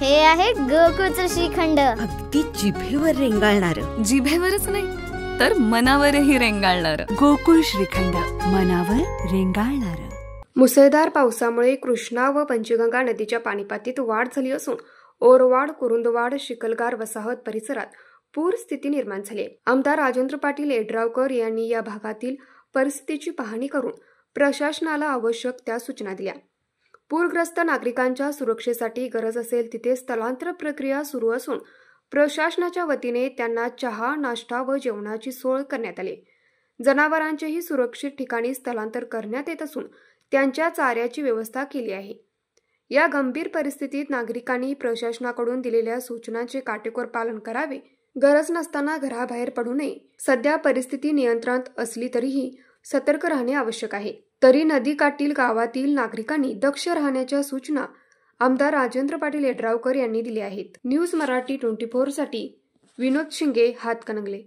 हे आहे गोकुळचं श्रीखंड. अगदी जिभेवर रेंगाळणार. जिभेवरच नाही तर मनावरही रेंगाळणार. गोकुळ श्रीखंड, मनावर रेंगाळणार. मुसळधार पावसामुळे कृष्णा व पंचगंगा नदीच्या पाणीपातीत वाढ झाली असून ओरवाड, कुरुंदवाड, शिकलगार वसाहत परिसरात पूर स्थिती निर्माण झाली. आमदार राजेंद्र पाटील येड्रावकर यांनी या भागातील परिस्थितीची पाहणी करून प्रशासनाला आवश्यक त्या सूचना दिल्या. पूरग्रस्त नागरिकांच्या सुरक्षेसाठी गरज असेल तिथे स्थलांतर प्रक्रिया सुरू असून प्रशासनाच्या वतीने त्यांना चहा, नाश्ता व जेवणाची सोय करण्यात आली. जनावरांचेही सुरक्षित ठिकाणी स्थलांतर करण्यात येत असून त्यांच्या चाऱ्याची व्यवस्था केली आहे. या गंभीर परिस्थितीत नागरिकांनी प्रशासनाकडून दिलेल्या सूचनांचे काटेकोर पालन करावे. गरज नसताना घराबाहेर पडू नये. सध्या परिस्थिती नियंत्रणात असली तरीही सतर्क राहणे आवश्यक आहे. तरी नदीकाठील गावातील नागरिकांनी दक्ष राहण्याच्या सूचना आमदार राजेंद्र पाटील येड्रावकर यांनी दिल्या आहेत. न्यूज मराठी 24 साठी विनोद शिंगे, हातकणंगले.